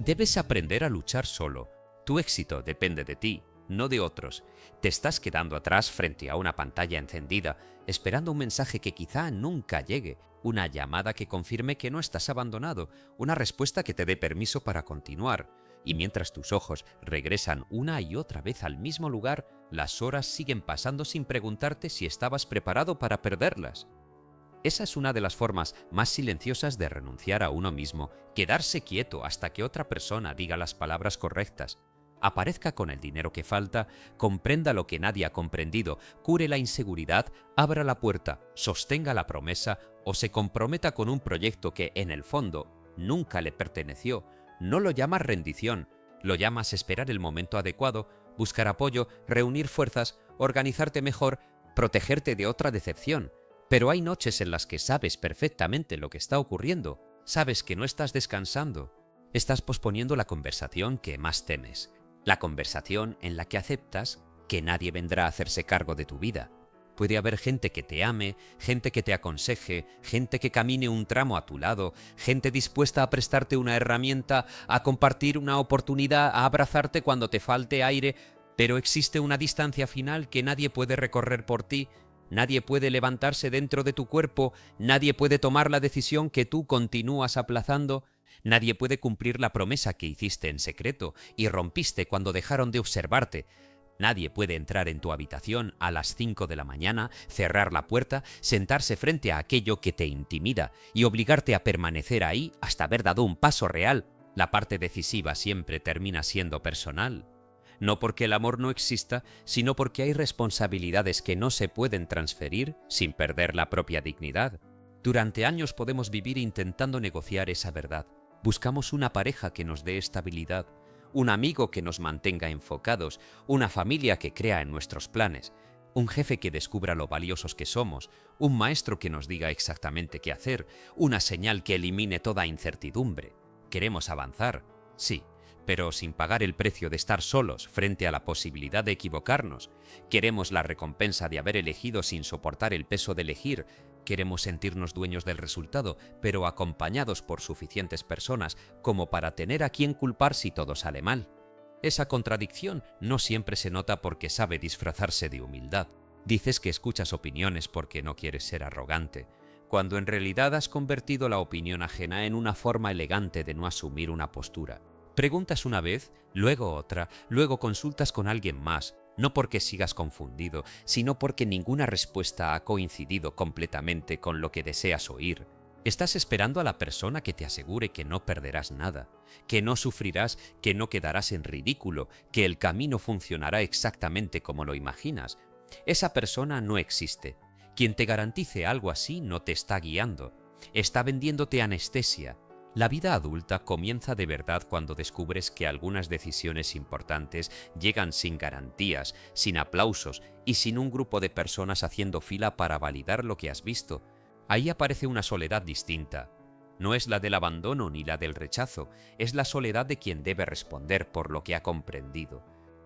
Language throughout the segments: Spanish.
Debes aprender a luchar solo. Tu éxito depende de ti, no de otros. Te estás quedando atrás frente a una pantalla encendida, esperando un mensaje que quizá nunca llegue, una llamada que confirme que no estás abandonado, una respuesta que te dé permiso para continuar. Y mientras tus ojos regresan una y otra vez al mismo lugar, las horas siguen pasando sin preguntarte si estabas preparado para perderlas. Esa es una de las formas más silenciosas de renunciar a uno mismo, quedarse quieto hasta que otra persona diga las palabras correctas, aparezca con el dinero que falta, comprenda lo que nadie ha comprendido, cure la inseguridad, abra la puerta, sostenga la promesa o se comprometa con un proyecto que, en el fondo, nunca le perteneció. No lo llamas rendición, lo llamas esperar el momento adecuado, buscar apoyo, reunir fuerzas, organizarte mejor, protegerte de otra decepción. Pero hay noches en las que sabes perfectamente lo que está ocurriendo, sabes que no estás descansando, estás posponiendo la conversación que más temes, la conversación en la que aceptas que nadie vendrá a hacerse cargo de tu vida. Puede haber gente que te ame, gente que te aconseje, gente que camine un tramo a tu lado, gente dispuesta a prestarte una herramienta, a compartir una oportunidad, a abrazarte cuando te falte aire, pero existe una distancia final que nadie puede recorrer por ti. Nadie puede levantarse dentro de tu cuerpo, nadie puede tomar la decisión que tú continúas aplazando, nadie puede cumplir la promesa que hiciste en secreto y rompiste cuando dejaron de observarte. Nadie puede entrar en tu habitación a las 5 de la mañana, cerrar la puerta, sentarse frente a aquello que te intimida y obligarte a permanecer ahí hasta haber dado un paso real. La parte decisiva siempre termina siendo personal. No porque el amor no exista, sino porque hay responsabilidades que no se pueden transferir sin perder la propia dignidad. Durante años podemos vivir intentando negociar esa verdad. Buscamos una pareja que nos dé estabilidad, un amigo que nos mantenga enfocados, una familia que crea en nuestros planes, un jefe que descubra lo valiosos que somos, un maestro que nos diga exactamente qué hacer, una señal que elimine toda incertidumbre. Queremos avanzar, sí, pero sin pagar el precio de estar solos frente a la posibilidad de equivocarnos. Queremos la recompensa de haber elegido sin soportar el peso de elegir. Queremos sentirnos dueños del resultado, pero acompañados por suficientes personas como para tener a quien culpar si todo sale mal. Esa contradicción no siempre se nota porque sabe disfrazarse de humildad. Dices que escuchas opiniones porque no quieres ser arrogante, cuando en realidad has convertido la opinión ajena en una forma elegante de no asumir una postura. Preguntas una vez, luego otra, luego consultas con alguien más, no porque sigas confundido, sino porque ninguna respuesta ha coincidido completamente con lo que deseas oír. Estás esperando a la persona que te asegure que no perderás nada, que no sufrirás, que no quedarás en ridículo, que el camino funcionará exactamente como lo imaginas. Esa persona no existe. Quien te garantice algo así no te está guiando. Está vendiéndote anestesia. La vida adulta comienza de verdad cuando descubres que algunas decisiones importantes llegan sin garantías, sin aplausos y sin un grupo de personas haciendo fila para validar lo que has visto. Ahí aparece una soledad distinta. No es la del abandono ni la del rechazo, es la soledad de quien debe responder por lo que ha comprendido.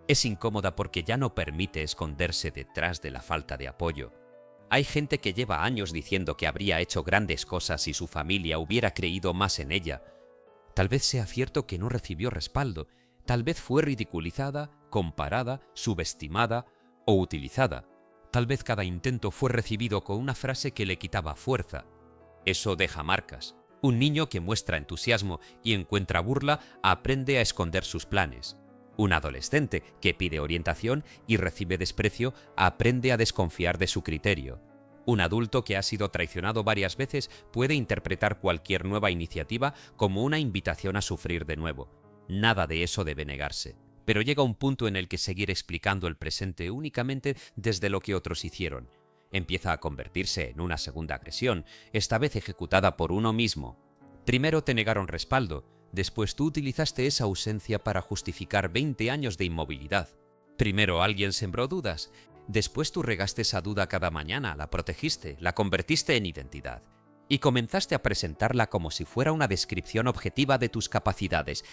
Es incómoda porque ya no permite esconderse detrás de la falta de apoyo. Hay gente que lleva años diciendo que habría hecho grandes cosas si su familia hubiera creído más en ella. Tal vez sea cierto que no recibió respaldo, tal vez fue ridiculizada, comparada, subestimada o utilizada. Tal vez cada intento fue recibido con una frase que le quitaba fuerza. Eso deja marcas. Un niño que muestra entusiasmo y encuentra burla aprende a esconder sus planes. Un adolescente que pide orientación y recibe desprecio aprende a desconfiar de su criterio. Un adulto que ha sido traicionado varias veces puede interpretar cualquier nueva iniciativa como una invitación a sufrir de nuevo. Nada de eso debe negarse. Pero llega un punto en el que seguir explicando el presente únicamente desde lo que otros hicieron empieza a convertirse en una segunda agresión, esta vez ejecutada por uno mismo. Primero te negaron respaldo. Después tú utilizaste esa ausencia para justificar 20 años de inmovilidad. Primero alguien sembró dudas, después tú regaste esa duda cada mañana, la protegiste, la convertiste en identidad. Y comenzaste a presentarla como si fuera una descripción objetiva de tus capacidades.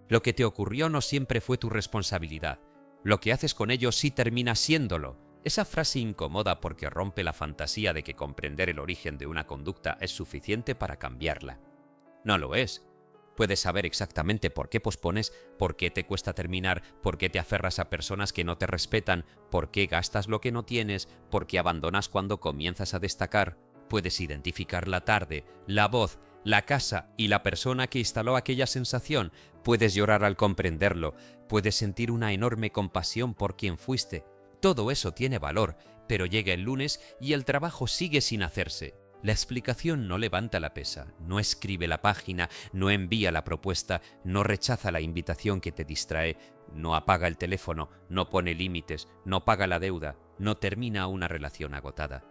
Lo que te ocurrió no siempre fue tu responsabilidad. Lo que haces con ello sí termina siéndolo. Esa frase incomoda porque rompe la fantasía de que comprender el origen de una conducta es suficiente para cambiarla. No lo es. Puedes saber exactamente por qué pospones, por qué te cuesta terminar, por qué te aferras a personas que no te respetan, por qué gastas lo que no tienes, por qué abandonas cuando comienzas a destacar. Puedes identificar la tarde, la voz, la casa y la persona que instaló aquella sensación. Puedes llorar al comprenderlo. Puedes sentir una enorme compasión por quien fuiste. Todo eso tiene valor, pero llega el lunes y el trabajo sigue sin hacerse. La explicación no levanta la pesa, no escribe la página, no envía la propuesta, no rechaza la invitación que te distrae, no apaga el teléfono, no pone límites, no paga la deuda, no termina una relación agotada.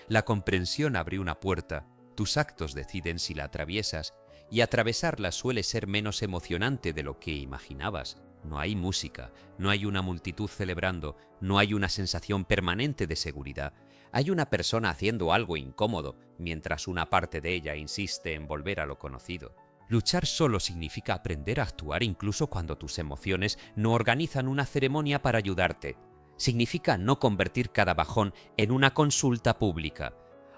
La comprensión abre una puerta, tus actos deciden si la atraviesas, y atravesarla suele ser menos emocionante de lo que imaginabas. No hay música, no hay una multitud celebrando, no hay una sensación permanente de seguridad. Hay una persona haciendo algo incómodo, mientras una parte de ella insiste en volver a lo conocido. Luchar solo significa aprender a actuar incluso cuando tus emociones no organizan una ceremonia para ayudarte. Significa no convertir cada bajón en una consulta pública.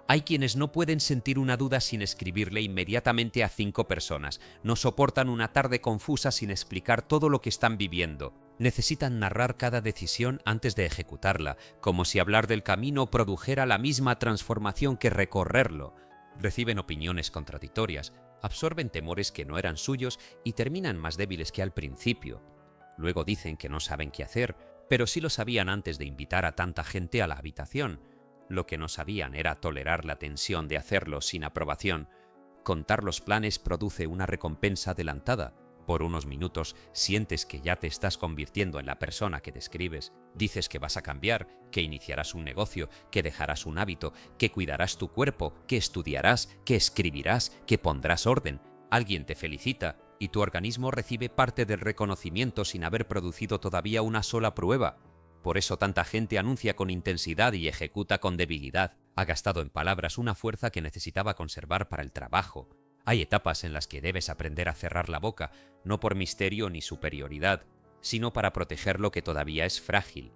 Hay quienes no pueden sentir una duda sin escribirle inmediatamente a 5 personas, no soportan una tarde confusa sin explicar todo lo que están viviendo. Necesitan narrar cada decisión antes de ejecutarla, como si hablar del camino produjera la misma transformación que recorrerlo. Reciben opiniones contradictorias, absorben temores que no eran suyos y terminan más débiles que al principio. Luego dicen que no saben qué hacer, pero sí lo sabían antes de invitar a tanta gente a la habitación. Lo que no sabían era tolerar la tensión de hacerlo sin aprobación. Contar los planes produce una recompensa adelantada. Por unos minutos sientes que ya te estás convirtiendo en la persona que describes. Dices que vas a cambiar, que iniciarás un negocio, que dejarás un hábito, que cuidarás tu cuerpo, que estudiarás, que escribirás, que pondrás orden. Alguien te felicita y tu organismo recibe parte del reconocimiento sin haber producido todavía una sola prueba. Por eso tanta gente anuncia con intensidad y ejecuta con debilidad. Ha gastado en palabras una fuerza que necesitaba conservar para el trabajo. Hay etapas en las que debes aprender a cerrar la boca, no por misterio ni superioridad, sino para proteger lo que todavía es frágil.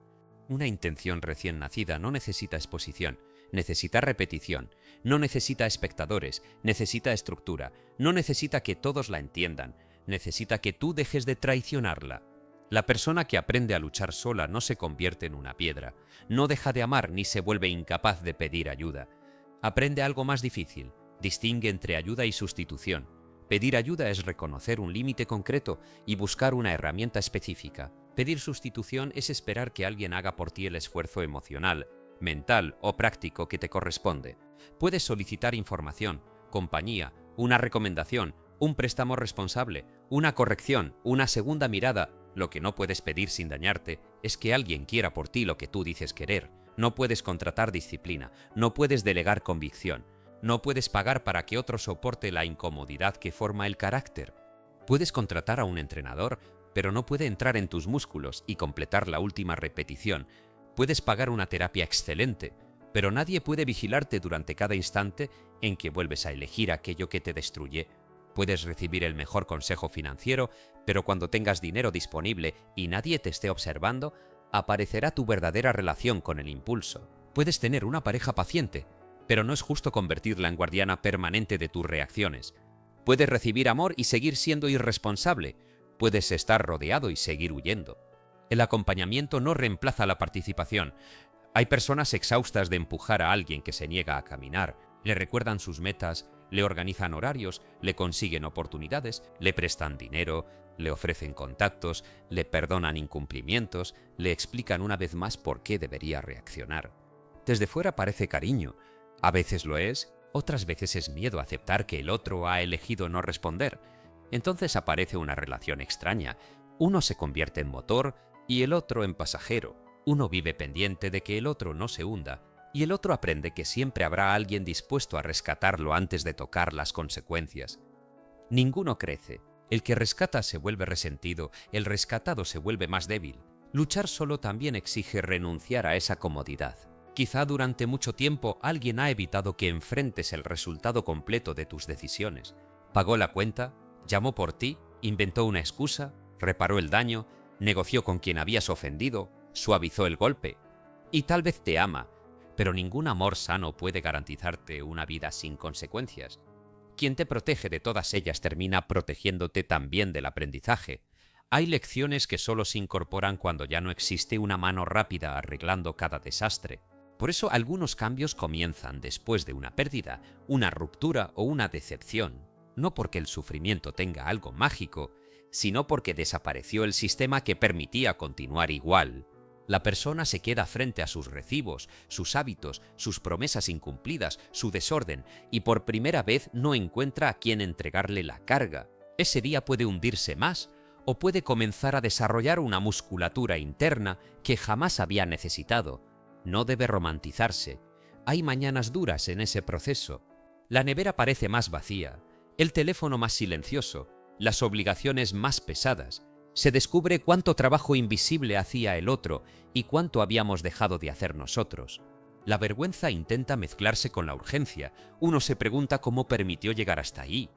Una intención recién nacida no necesita exposición, necesita repetición, no necesita espectadores, necesita estructura, no necesita que todos la entiendan, necesita que tú dejes de traicionarla. La persona que aprende a luchar sola no se convierte en una piedra, no deja de amar ni se vuelve incapaz de pedir ayuda. Aprende algo más difícil, distingue entre ayuda y sustitución. Pedir ayuda es reconocer un límite concreto y buscar una herramienta específica. Pedir sustitución es esperar que alguien haga por ti el esfuerzo emocional, mental o práctico que te corresponde. Puedes solicitar información, compañía, una recomendación, un préstamo responsable, una corrección, una segunda mirada. Lo que no puedes pedir sin dañarte es que alguien quiera por ti lo que tú dices querer. No puedes contratar disciplina, no puedes delegar convicción, no puedes pagar para que otro soporte la incomodidad que forma el carácter. Puedes contratar a un entrenador, pero no puede entrar en tus músculos y completar la última repetición. Puedes pagar una terapia excelente, pero nadie puede vigilarte durante cada instante en que vuelves a elegir aquello que te destruye. Puedes recibir el mejor consejo financiero, pero cuando tengas dinero disponible y nadie te esté observando, aparecerá tu verdadera relación con el impulso. Puedes tener una pareja paciente, pero no es justo convertirla en guardiana permanente de tus reacciones. Puedes recibir amor y seguir siendo irresponsable. Puedes estar rodeado y seguir huyendo. El acompañamiento no reemplaza la participación. Hay personas exhaustas de empujar a alguien que se niega a caminar. Le recuerdan sus metas, le organizan horarios, le consiguen oportunidades, le prestan dinero, le ofrecen contactos, le perdonan incumplimientos, le explican una vez más por qué debería reaccionar. Desde fuera parece cariño. A veces lo es, otras veces es miedo a aceptar que el otro ha elegido no responder. Entonces aparece una relación extraña. Uno se convierte en motor y el otro en pasajero. Uno vive pendiente de que el otro no se hunda y el otro aprende que siempre habrá alguien dispuesto a rescatarlo antes de tocar las consecuencias. Ninguno crece. El que rescata se vuelve resentido, el rescatado se vuelve más débil. Luchar solo también exige renunciar a esa comodidad. Quizá durante mucho tiempo alguien ha evitado que enfrentes el resultado completo de tus decisiones. Pagó la cuenta, llamó por ti, inventó una excusa, reparó el daño, negoció con quien habías ofendido, suavizó el golpe. Y tal vez te ama, pero ningún amor sano puede garantizarte una vida sin consecuencias. Quien te protege de todas ellas termina protegiéndote también del aprendizaje. Hay lecciones que solo se incorporan cuando ya no existe una mano rápida arreglando cada desastre. Por eso algunos cambios comienzan después de una pérdida, una ruptura o una decepción, no porque el sufrimiento tenga algo mágico, sino porque desapareció el sistema que permitía continuar igual. La persona se queda frente a sus recibos, sus hábitos, sus promesas incumplidas, su desorden, y por primera vez no encuentra a quien entregarle la carga. Ese día puede hundirse más, o puede comenzar a desarrollar una musculatura interna que jamás había necesitado. No debe romantizarse. Hay mañanas duras en ese proceso. La nevera parece más vacía, el teléfono más silencioso, las obligaciones más pesadas. Se descubre cuánto trabajo invisible hacía el otro y cuánto habíamos dejado de hacer nosotros. La vergüenza intenta mezclarse con la urgencia. Uno se pregunta cómo permitió llegar hasta ahí.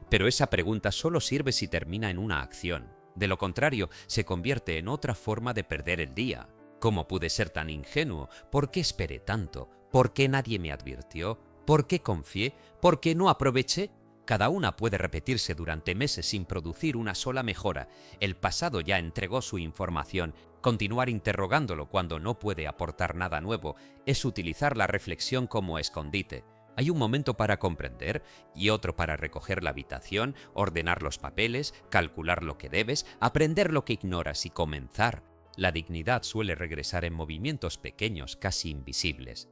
Pero esa pregunta solo sirve si termina en una acción. De lo contrario, se convierte en otra forma de perder el día. ¿Cómo pude ser tan ingenuo? ¿Por qué esperé tanto? ¿Por qué nadie me advirtió? ¿Por qué confié? ¿Por qué no aproveché? Cada una puede repetirse durante meses sin producir una sola mejora. El pasado ya entregó su información. Continuar interrogándolo cuando no puede aportar nada nuevo es utilizar la reflexión como escondite. Hay un momento para comprender y otro para recoger la habitación, ordenar los papeles, calcular lo que debes, aprender lo que ignoras y comenzar. La dignidad suele regresar en movimientos pequeños, casi invisibles.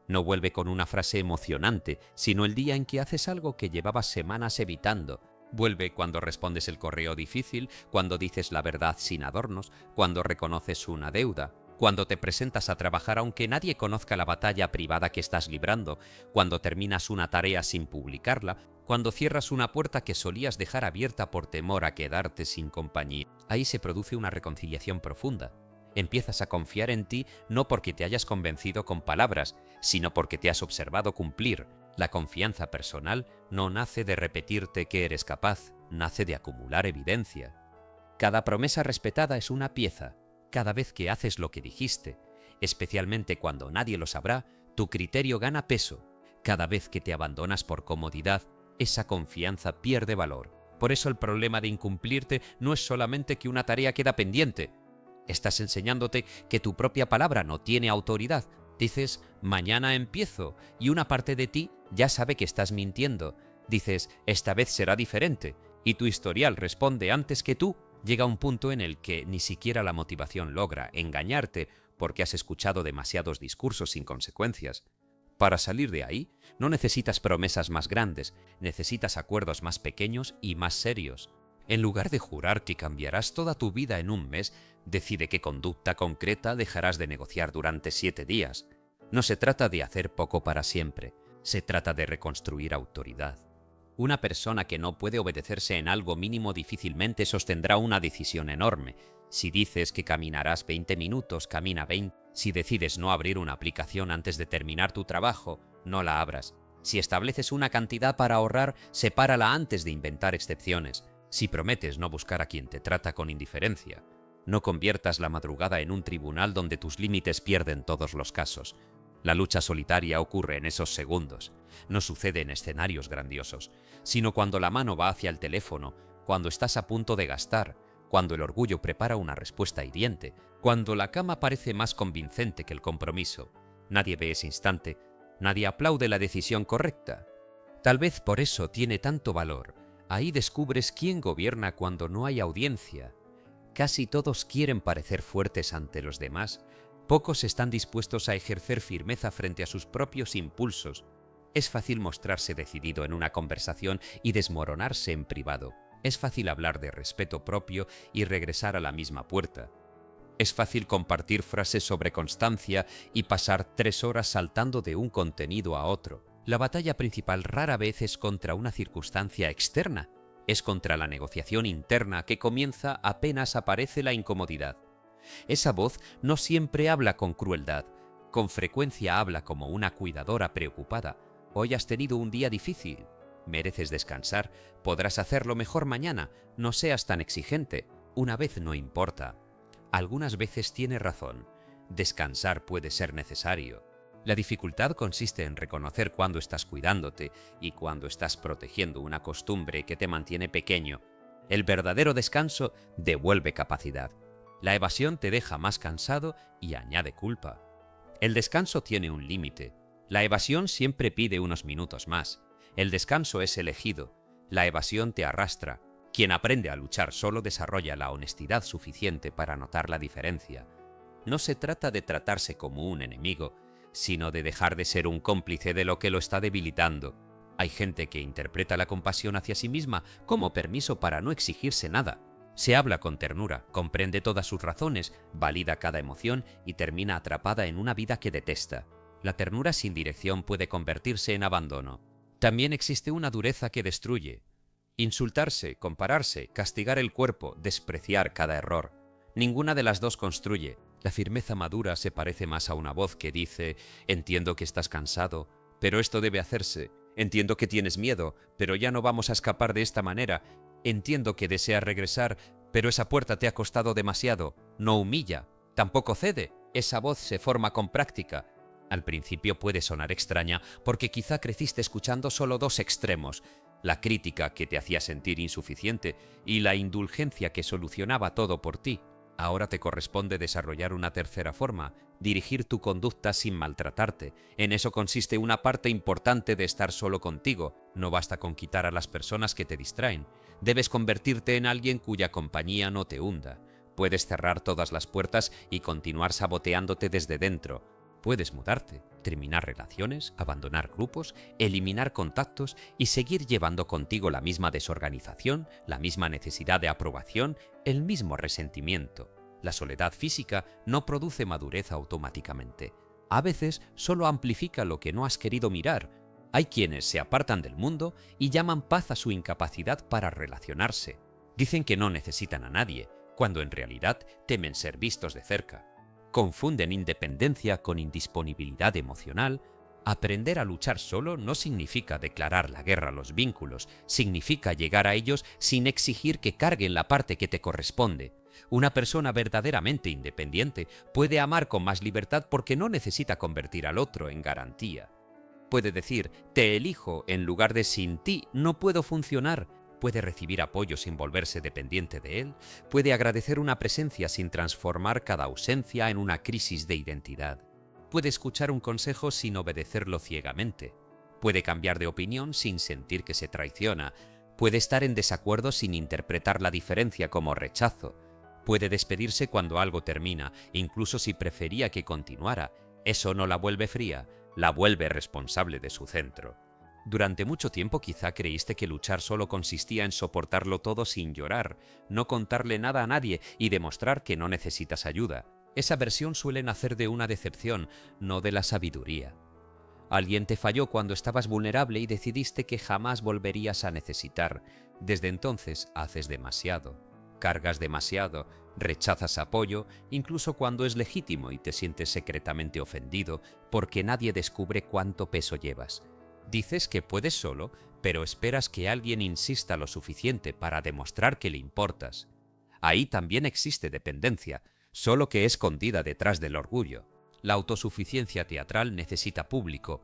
No vuelve con una frase emocionante, sino el día en que haces algo que llevabas semanas evitando. Vuelve cuando respondes el correo difícil, cuando dices la verdad sin adornos, cuando reconoces una deuda, cuando te presentas a trabajar aunque nadie conozca la batalla privada que estás librando, cuando terminas una tarea sin publicarla, cuando cierras una puerta que solías dejar abierta por temor a quedarte sin compañía. Ahí se produce una reconciliación profunda. Empiezas a confiar en ti no porque te hayas convencido con palabras, sino porque te has observado cumplir. La confianza personal no nace de repetirte que eres capaz, nace de acumular evidencia. Cada promesa respetada es una pieza. Cada vez que haces lo que dijiste, especialmente cuando nadie lo sabrá, tu criterio gana peso. Cada vez que te abandonas por comodidad, esa confianza pierde valor. Por eso el problema de incumplirte no es solamente que una tarea queda pendiente. Estás enseñándote que tu propia palabra no tiene autoridad. Dices, mañana empiezo, y una parte de ti ya sabe que estás mintiendo. Dices, esta vez será diferente, y tu historial responde antes que tú. Llega un punto en el que ni siquiera la motivación logra engañarte porque has escuchado demasiados discursos sin consecuencias. Para salir de ahí, no necesitas promesas más grandes, necesitas acuerdos más pequeños y más serios. En lugar de jurar que cambiarás toda tu vida en un mes, decide qué conducta concreta dejarás de negociar durante 7 días. No se trata de hacer poco para siempre, se trata de reconstruir autoridad. Una persona que no puede obedecerse en algo mínimo difícilmente sostendrá una decisión enorme. Si dices que caminarás 20 minutos, camina 20. Si decides no abrir una aplicación antes de terminar tu trabajo, no la abras. Si estableces una cantidad para ahorrar, sepárala antes de inventar excepciones. Si prometes no buscar a quien te trata con indiferencia, no conviertas la madrugada en un tribunal donde tus límites pierden todos los casos. La lucha solitaria ocurre en esos segundos. No sucede en escenarios grandiosos, sino cuando la mano va hacia el teléfono, cuando estás a punto de gastar, cuando el orgullo prepara una respuesta hiriente, cuando la cama parece más convincente que el compromiso. Nadie ve ese instante, nadie aplaude la decisión correcta. Tal vez por eso tiene tanto valor. Ahí descubres quién gobierna cuando no hay audiencia. Casi todos quieren parecer fuertes ante los demás. Pocos están dispuestos a ejercer firmeza frente a sus propios impulsos. Es fácil mostrarse decidido en una conversación y desmoronarse en privado. Es fácil hablar de respeto propio y regresar a la misma puerta. Es fácil compartir frases sobre constancia y pasar 3 horas saltando de un contenido a otro. La batalla principal rara vez es contra una circunstancia externa, es contra la negociación interna que comienza apenas aparece la incomodidad. Esa voz no siempre habla con crueldad, con frecuencia habla como una cuidadora preocupada. Hoy has tenido un día difícil, mereces descansar, podrás hacerlo mejor mañana, no seas tan exigente, una vez no importa. Algunas veces tiene razón, descansar puede ser necesario. La dificultad consiste en reconocer cuándo estás cuidándote y cuándo estás protegiendo una costumbre que te mantiene pequeño. El verdadero descanso devuelve capacidad. La evasión te deja más cansado y añade culpa. El descanso tiene un límite. La evasión siempre pide unos minutos más. El descanso es elegido. La evasión te arrastra. Quien aprende a luchar solo desarrolla la honestidad suficiente para notar la diferencia. No se trata de tratarse como un enemigo, sino de dejar de ser un cómplice de lo que lo está debilitando. Hay gente que interpreta la compasión hacia sí misma como permiso para no exigirse nada. Se habla con ternura, comprende todas sus razones, valida cada emoción y termina atrapada en una vida que detesta. La ternura sin dirección puede convertirse en abandono. También existe una dureza que destruye. Insultarse, compararse, castigar el cuerpo, despreciar cada error. Ninguna de las dos construye. La firmeza madura se parece más a una voz que dice: entiendo que estás cansado, pero esto debe hacerse. Entiendo que tienes miedo, pero ya no vamos a escapar de esta manera. Entiendo que deseas regresar, pero esa puerta te ha costado demasiado. No humilla, tampoco cede. Esa voz se forma con práctica. Al principio puede sonar extraña porque quizá creciste escuchando solo dos extremos: la crítica que te hacía sentir insuficiente y la indulgencia que solucionaba todo por ti. Ahora te corresponde desarrollar una tercera forma, dirigir tu conducta sin maltratarte. En eso consiste una parte importante de estar solo contigo. No basta con quitar a las personas que te distraen. Debes convertirte en alguien cuya compañía no te hunda. Puedes cerrar todas las puertas y continuar saboteándote desde dentro. Puedes mudarte, terminar relaciones, abandonar grupos, eliminar contactos y seguir llevando contigo la misma desorganización, la misma necesidad de aprobación, el mismo resentimiento. La soledad física no produce madurez automáticamente. A veces solo amplifica lo que no has querido mirar. Hay quienes se apartan del mundo y llaman paz a su incapacidad para relacionarse. Dicen que no necesitan a nadie, cuando en realidad temen ser vistos de cerca. Confunden independencia con indisponibilidad emocional. Aprender a luchar solo no significa declarar la guerra a los vínculos, significa llegar a ellos sin exigir que carguen la parte que te corresponde. Una persona verdaderamente independiente puede amar con más libertad porque no necesita convertir al otro en garantía. Puede decir: te elijo en lugar de sin ti no puedo funcionar. Puede recibir apoyo sin volverse dependiente de él. Puede agradecer una presencia sin transformar cada ausencia en una crisis de identidad. Puede escuchar un consejo sin obedecerlo ciegamente. Puede cambiar de opinión sin sentir que se traiciona. Puede estar en desacuerdo sin interpretar la diferencia como rechazo. Puede despedirse cuando algo termina, incluso si prefería que continuara. Eso no la vuelve fría, la vuelve responsable de su centro. Durante mucho tiempo quizá creíste que luchar solo consistía en soportarlo todo sin llorar, no contarle nada a nadie y demostrar que no necesitas ayuda. Esa versión suele nacer de una decepción, no de la sabiduría. Alguien te falló cuando estabas vulnerable y decidiste que jamás volverías a necesitar. Desde entonces haces demasiado, cargas demasiado, rechazas apoyo, incluso cuando es legítimo, y te sientes secretamente ofendido porque nadie descubre cuánto peso llevas. Dices que puedes solo, pero esperas que alguien insista lo suficiente para demostrar que le importas. Ahí también existe dependencia, solo que escondida detrás del orgullo. La autosuficiencia teatral necesita público.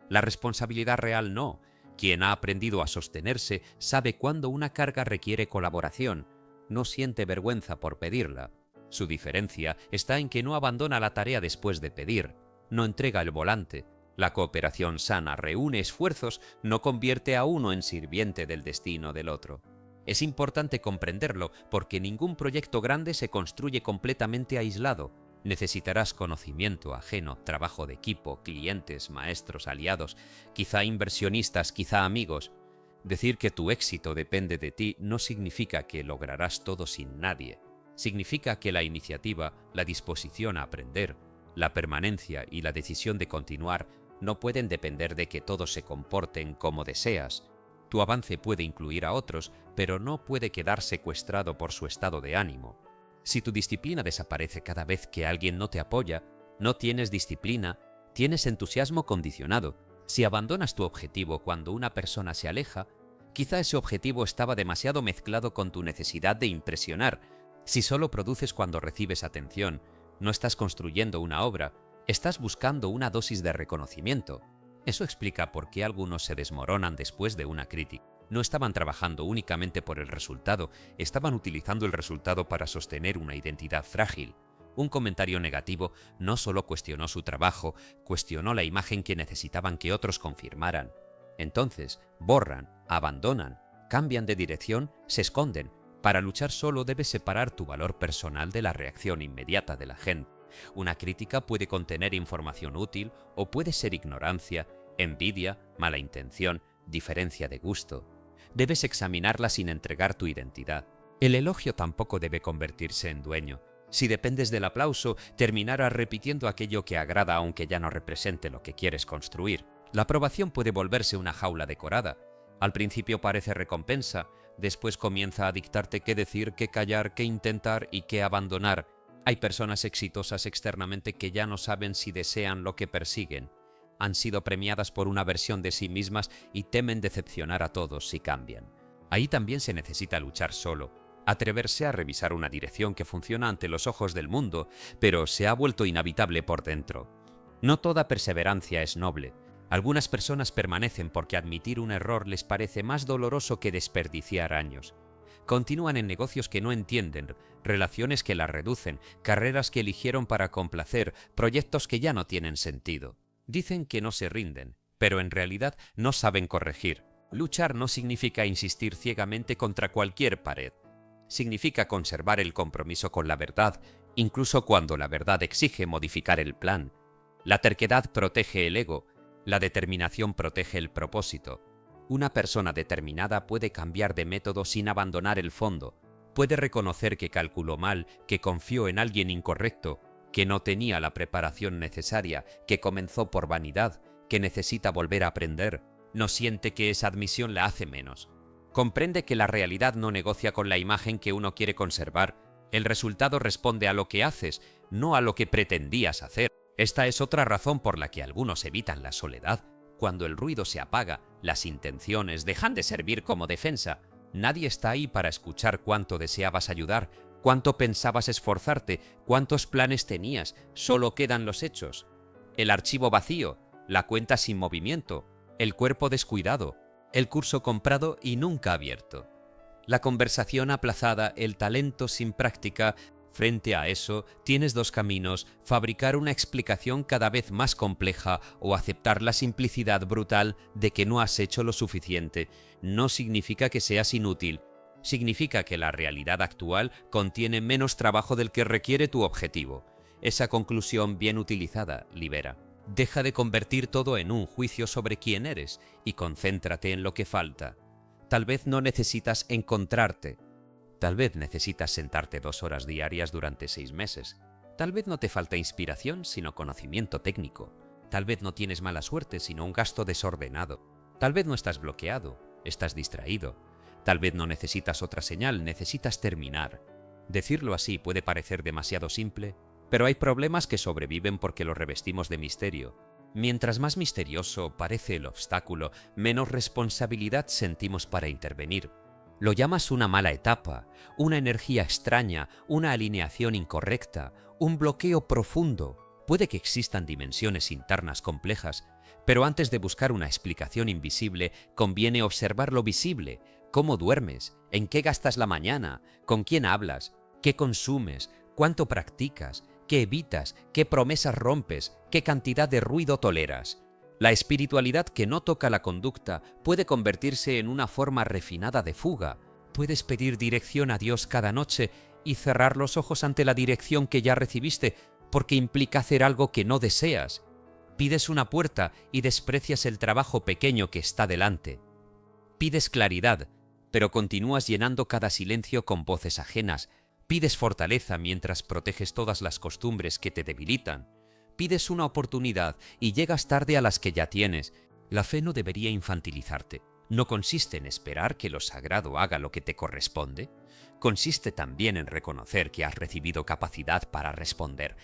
La responsabilidad real no. Quien ha aprendido a sostenerse sabe cuándo una carga requiere colaboración. No siente vergüenza por pedirla. Su diferencia está en que no abandona la tarea después de pedir. No entrega el volante. La cooperación sana reúne esfuerzos, no convierte a uno en sirviente del destino del otro. Es importante comprenderlo porque ningún proyecto grande se construye completamente aislado. Necesitarás conocimiento ajeno, trabajo de equipo, clientes, maestros, aliados, quizá inversionistas, quizá amigos. Decir que tu éxito depende de ti no significa que lograrás todo sin nadie. Significa que la iniciativa, la disposición a aprender, la permanencia y la decisión de continuar no pueden depender de que todos se comporten como deseas. Tu avance puede incluir a otros, pero no puede quedar secuestrado por su estado de ánimo. Si tu disciplina desaparece cada vez que alguien no te apoya, no tienes disciplina, tienes entusiasmo condicionado. Si abandonas tu objetivo cuando una persona se aleja, quizá ese objetivo estaba demasiado mezclado con tu necesidad de impresionar. Si solo produces cuando recibes atención, no estás construyendo una obra, Estás buscando una dosis de reconocimiento. Eso explica por qué algunos se desmoronan después de una crítica. No estaban trabajando únicamente por el resultado, estaban utilizando el resultado para sostener una identidad frágil. Un comentario negativo no solo cuestionó su trabajo, cuestionó la imagen que necesitaban que otros confirmaran. Entonces, borran, abandonan, cambian de dirección, se esconden. Para luchar solo debes separar tu valor personal de la reacción inmediata de la gente. Una crítica puede contener información útil o puede ser ignorancia, envidia, mala intención, diferencia de gusto. Debes examinarla sin entregar tu identidad. El elogio tampoco debe convertirse en dueño. Si dependes del aplauso, terminarás repitiendo aquello que agrada aunque ya no represente lo que quieres construir. La aprobación puede volverse una jaula decorada. Al principio parece recompensa, después comienza a dictarte qué decir, qué callar, qué intentar y qué abandonar. Hay personas exitosas externamente que ya no saben si desean lo que persiguen. Han sido premiadas por una versión de sí mismas y temen decepcionar a todos si cambian. Ahí también se necesita luchar solo, atreverse a revisar una dirección que funciona ante los ojos del mundo, pero se ha vuelto inhabitable por dentro. No toda perseverancia es noble. Algunas personas permanecen porque admitir un error les parece más doloroso que desperdiciar años. Continúan en negocios que no entienden, relaciones que las reducen, carreras que eligieron para complacer, proyectos que ya no tienen sentido. Dicen que no se rinden, pero en realidad no saben corregir. Luchar no significa insistir ciegamente contra cualquier pared. Significa conservar el compromiso con la verdad, incluso cuando la verdad exige modificar el plan. La terquedad protege el ego, la determinación protege el propósito. Una persona determinada puede cambiar de método sin abandonar el fondo. Puede reconocer que calculó mal, que confió en alguien incorrecto, que no tenía la preparación necesaria, que comenzó por vanidad, que necesita volver a aprender. No siente que esa admisión la hace menos. Comprende que la realidad no negocia con la imagen que uno quiere conservar. El resultado responde a lo que haces, no a lo que pretendías hacer. Esta es otra razón por la que algunos evitan la soledad. Cuando el ruido se apaga, las intenciones dejan de servir como defensa. Nadie está ahí para escuchar cuánto deseabas ayudar, cuánto pensabas esforzarte, cuántos planes tenías. Solo quedan los hechos. El archivo vacío, la cuenta sin movimiento, el cuerpo descuidado, el curso comprado y nunca abierto. La conversación aplazada, el talento sin práctica. Frente a eso, tienes dos caminos: fabricar una explicación cada vez más compleja o aceptar la simplicidad brutal de que no has hecho lo suficiente. No significa que seas inútil, significa que la realidad actual contiene menos trabajo del que requiere tu objetivo. Esa conclusión bien utilizada libera. Deja de convertir todo en un juicio sobre quién eres y concéntrate en lo que falta. Tal vez no necesitas encontrarte. Tal vez necesitas sentarte 2 horas diarias durante 6 meses. Tal vez no te falta inspiración, sino conocimiento técnico. Tal vez no tienes mala suerte, sino un gasto desordenado. Tal vez no estás bloqueado, estás distraído. Tal vez no necesitas otra señal, necesitas terminar. Decirlo así puede parecer demasiado simple, pero hay problemas que sobreviven porque los revestimos de misterio. Mientras más misterioso parece el obstáculo, menos responsabilidad sentimos para intervenir. Lo llamas una mala etapa, una energía extraña, una alineación incorrecta, un bloqueo profundo. Puede que existan dimensiones internas complejas, pero antes de buscar una explicación invisible, conviene observar lo visible: cómo duermes, en qué gastas la mañana, con quién hablas, qué consumes, cuánto practicas, qué evitas, qué promesas rompes, qué cantidad de ruido toleras. La espiritualidad que no toca la conducta puede convertirse en una forma refinada de fuga. Puedes pedir dirección a Dios cada noche y cerrar los ojos ante la dirección que ya recibiste, porque implica hacer algo que no deseas. Pides una puerta y desprecias el trabajo pequeño que está delante. Pides claridad, pero continúas llenando cada silencio con voces ajenas. Pides fortaleza mientras proteges todas las costumbres que te debilitan. Pides una oportunidad y llegas tarde a las que ya tienes. La fe no debería infantilizarte. No consiste en esperar que lo sagrado haga lo que te corresponde. Consiste también en reconocer que has recibido capacidad para responder.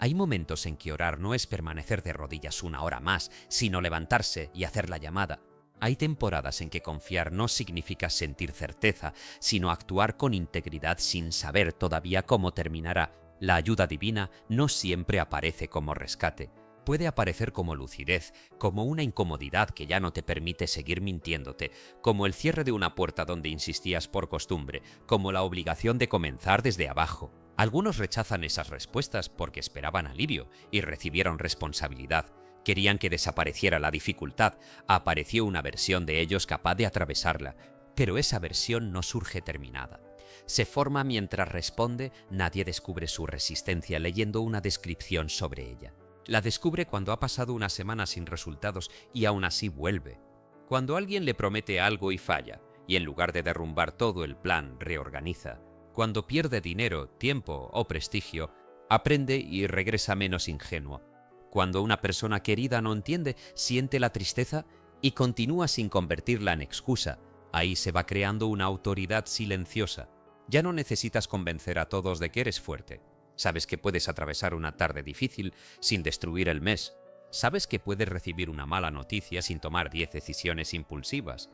Hay momentos en que orar no es permanecer de rodillas 1 hora más, sino levantarse y hacer la llamada. Hay temporadas en que confiar no significa sentir certeza, sino actuar con integridad sin saber todavía cómo terminará. La ayuda divina no siempre aparece como rescate. Puede aparecer como lucidez, como una incomodidad que ya no te permite seguir mintiéndote, como el cierre de una puerta donde insistías por costumbre, como la obligación de comenzar desde abajo. Algunos rechazan esas respuestas porque esperaban alivio y recibieron responsabilidad. Querían que desapareciera la dificultad. Apareció una versión de ellos capaz de atravesarla. Pero esa versión no surge terminada. Se forma mientras responde, nadie descubre su resistencia leyendo una descripción sobre ella. La descubre cuando ha pasado una semana sin resultados y aún así vuelve. Cuando alguien le promete algo y falla, y en lugar de derrumbar todo el plan, reorganiza. Cuando pierde dinero, tiempo o prestigio, aprende y regresa menos ingenuo. Cuando una persona querida no entiende, siente la tristeza y continúa sin convertirla en excusa. Ahí se va creando una autoridad silenciosa. Ya no necesitas convencer a todos de que eres fuerte. Sabes que puedes atravesar una tarde difícil sin destruir el mes. Sabes que puedes recibir una mala noticia sin tomar 10 decisiones impulsivas.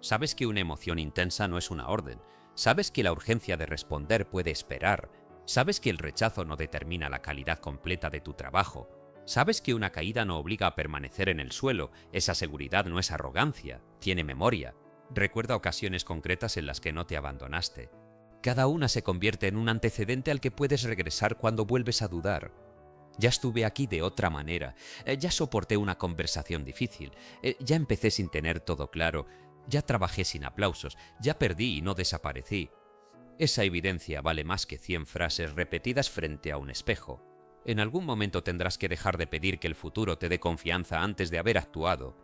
Sabes que una emoción intensa no es una orden. Sabes que la urgencia de responder puede esperar. Sabes que el rechazo no determina la calidad completa de tu trabajo. Sabes que una caída no obliga a permanecer en el suelo. Esa seguridad no es arrogancia, tiene memoria. Recuerda ocasiones concretas en las que no te abandonaste. Cada una se convierte en un antecedente al que puedes regresar cuando vuelves a dudar. Ya estuve aquí de otra manera, ya soporté una conversación difícil, ya empecé sin tener todo claro, ya trabajé sin aplausos, ya perdí y no desaparecí. Esa evidencia vale más que 100 frases repetidas frente a un espejo. En algún momento tendrás que dejar de pedir que el futuro te dé confianza antes de haber actuado.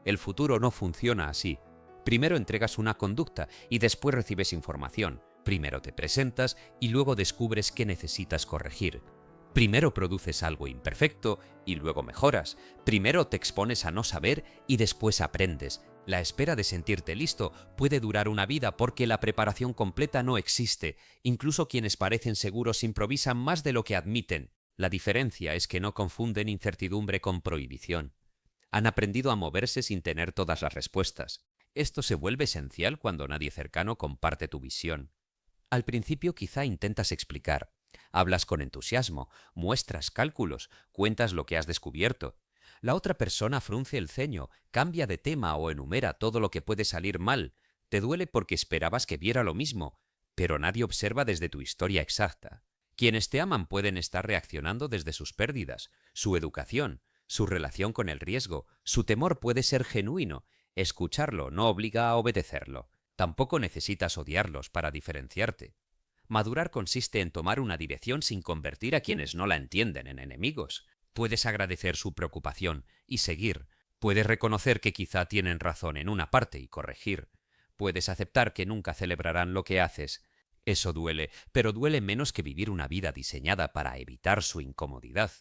El futuro no funciona así. Primero entregas una conducta y después recibes información. Primero te presentas y luego descubres qué necesitas corregir. Primero produces algo imperfecto y luego mejoras. Primero te expones a no saber y después aprendes. La espera de sentirte listo puede durar una vida porque la preparación completa no existe. Incluso quienes parecen seguros improvisan más de lo que admiten. La diferencia es que no confunden incertidumbre con prohibición. Han aprendido a moverse sin tener todas las respuestas. Esto se vuelve esencial cuando nadie cercano comparte tu visión. Al principio quizá intentas explicar. Hablas con entusiasmo, muestras cálculos, cuentas lo que has descubierto. La otra persona frunce el ceño, cambia de tema o enumera todo lo que puede salir mal. Te duele porque esperabas que viera lo mismo, pero nadie observa desde tu historia exacta. Quienes te aman pueden estar reaccionando desde sus pérdidas, su educación, su relación con el riesgo. Su temor puede ser genuino. Escucharlo no obliga a obedecerlo. Tampoco necesitas odiarlos para diferenciarte. Madurar consiste en tomar una dirección sin convertir a quienes no la entienden en enemigos. Puedes agradecer su preocupación y seguir. Puedes reconocer que quizá tienen razón en una parte y corregir. Puedes aceptar que nunca celebrarán lo que haces. Eso duele, pero duele menos que vivir una vida diseñada para evitar su incomodidad.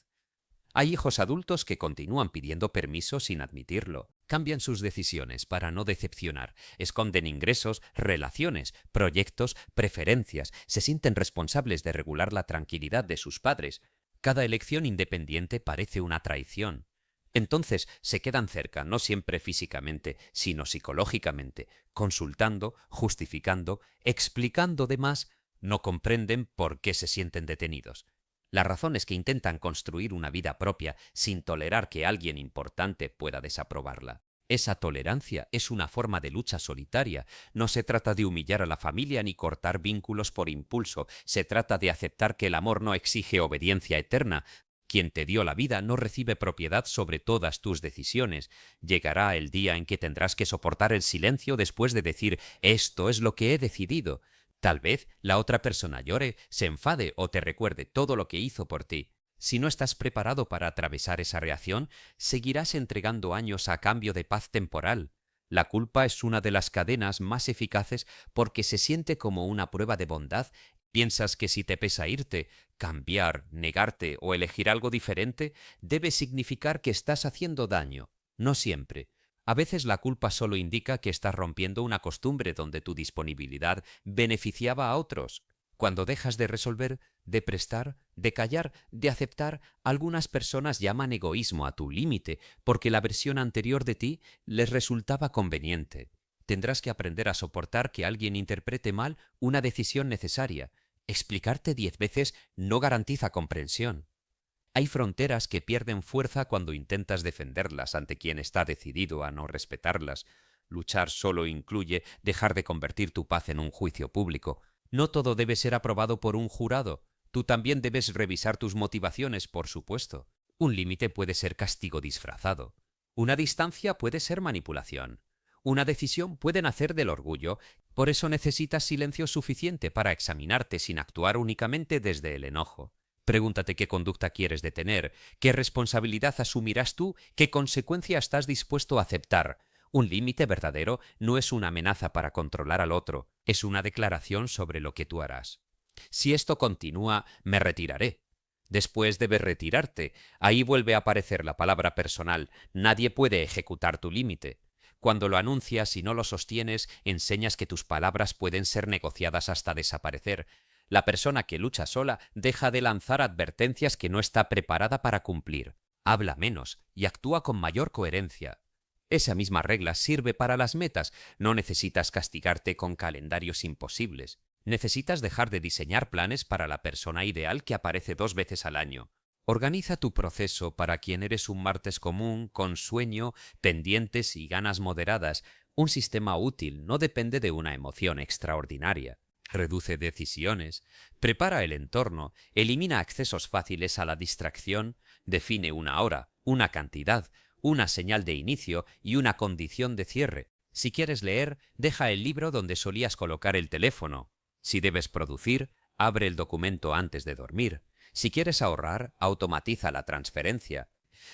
Hay hijos adultos que continúan pidiendo permiso sin admitirlo. Cambian sus decisiones para no decepcionar. Esconden ingresos, relaciones, proyectos, preferencias. Se sienten responsables de regular la tranquilidad de sus padres. Cada elección independiente parece una traición. Entonces se quedan cerca, no siempre físicamente, sino psicológicamente, consultando, justificando, explicando de más. No comprenden por qué se sienten detenidos. La razón es que intentan construir una vida propia sin tolerar que alguien importante pueda desaprobarla. Esa tolerancia es una forma de lucha solitaria. No se trata de humillar a la familia ni cortar vínculos por impulso. Se trata de aceptar que el amor no exige obediencia eterna. Quien te dio la vida no recibe propiedad sobre todas tus decisiones. Llegará el día en que tendrás que soportar el silencio después de decir «esto es lo que he decidido». Tal vez la otra persona llore, se enfade o te recuerde todo lo que hizo por ti. Si no estás preparado para atravesar esa reacción, seguirás entregando años a cambio de paz temporal. La culpa es una de las cadenas más eficaces porque se siente como una prueba de bondad. Piensas que si te pesa irte, cambiar, negarte o elegir algo diferente, debe significar que estás haciendo daño. No siempre. A veces la culpa solo indica que estás rompiendo una costumbre donde tu disponibilidad beneficiaba a otros. Cuando dejas de resolver, de prestar, de callar, de aceptar, algunas personas llaman egoísmo a tu límite porque la versión anterior de ti les resultaba conveniente. Tendrás que aprender a soportar que alguien interprete mal una decisión necesaria. Explicarte 10 veces no garantiza comprensión. Hay fronteras que pierden fuerza cuando intentas defenderlas ante quien está decidido a no respetarlas. Luchar solo incluye dejar de convertir tu paz en un juicio público. No todo debe ser aprobado por un jurado. Tú también debes revisar tus motivaciones, por supuesto. Un límite puede ser castigo disfrazado. Una distancia puede ser manipulación. Una decisión puede nacer del orgullo. Por eso necesitas silencio suficiente para examinarte sin actuar únicamente desde el enojo. Pregúntate qué conducta quieres detener, qué responsabilidad asumirás tú, qué consecuencia estás dispuesto a aceptar. Un límite verdadero no es una amenaza para controlar al otro, es una declaración sobre lo que tú harás. Si esto continúa, me retiraré. Después debes retirarte. Ahí vuelve a aparecer la palabra personal. Nadie puede ejecutar tu límite. Cuando lo anuncias y no lo sostienes, enseñas que tus palabras pueden ser negociadas hasta desaparecer. La persona que lucha sola deja de lanzar advertencias que no está preparada para cumplir. Habla menos y actúa con mayor coherencia. Esa misma regla sirve para las metas. No necesitas castigarte con calendarios imposibles. Necesitas dejar de diseñar planes para la persona ideal que aparece 2 veces al año. Organiza tu proceso para quien eres un martes común, con sueño, pendientes y ganas moderadas. Un sistema útil no depende de una emoción extraordinaria. Reduce decisiones, prepara el entorno, elimina accesos fáciles a la distracción, define una hora, una cantidad, una señal de inicio y una condición de cierre. Si quieres leer, deja el libro donde solías colocar el teléfono. Si debes producir, abre el documento antes de dormir. Si quieres ahorrar, automatiza la transferencia.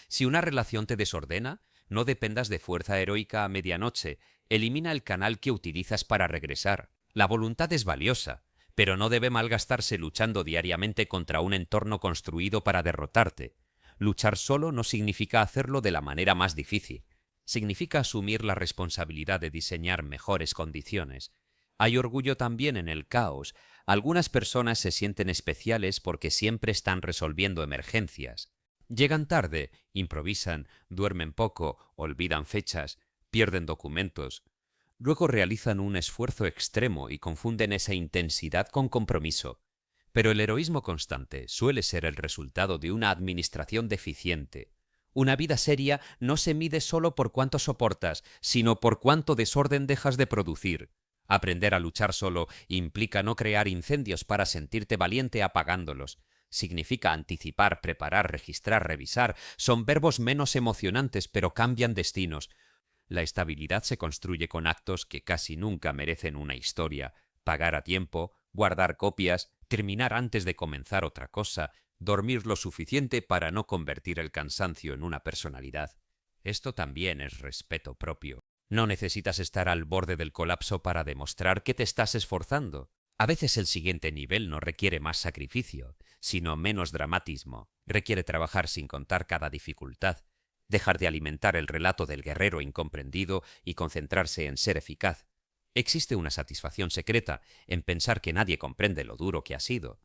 Si una relación te desordena, no dependas de fuerza heroica a medianoche. Elimina el canal que utilizas para regresar. La voluntad es valiosa, pero no debe malgastarse luchando diariamente contra un entorno construido para derrotarte. Luchar solo no significa hacerlo de la manera más difícil. Significa asumir la responsabilidad de diseñar mejores condiciones. Hay orgullo también en el caos. Algunas personas se sienten especiales porque siempre están resolviendo emergencias. Llegan tarde, improvisan, duermen poco, olvidan fechas, pierden documentos. Luego realizan un esfuerzo extremo y confunden esa intensidad con compromiso. Pero el heroísmo constante suele ser el resultado de una administración deficiente. Una vida seria no se mide solo por cuánto soportas, sino por cuánto desorden dejas de producir. Aprender a luchar solo implica no crear incendios para sentirte valiente apagándolos. Significa anticipar, preparar, registrar, revisar. Son verbos menos emocionantes, pero cambian destinos. La estabilidad se construye con actos que casi nunca merecen una historia. Pagar a tiempo, guardar copias, terminar antes de comenzar otra cosa, dormir lo suficiente para no convertir el cansancio en una personalidad. Esto también es respeto propio. No necesitas estar al borde del colapso para demostrar que te estás esforzando. A veces el siguiente nivel no requiere más sacrificio, sino menos dramatismo. Requiere trabajar sin contar cada dificultad, dejar de alimentar el relato del guerrero incomprendido y concentrarse en ser eficaz. Existe una satisfacción secreta en pensar que nadie comprende lo duro que ha sido.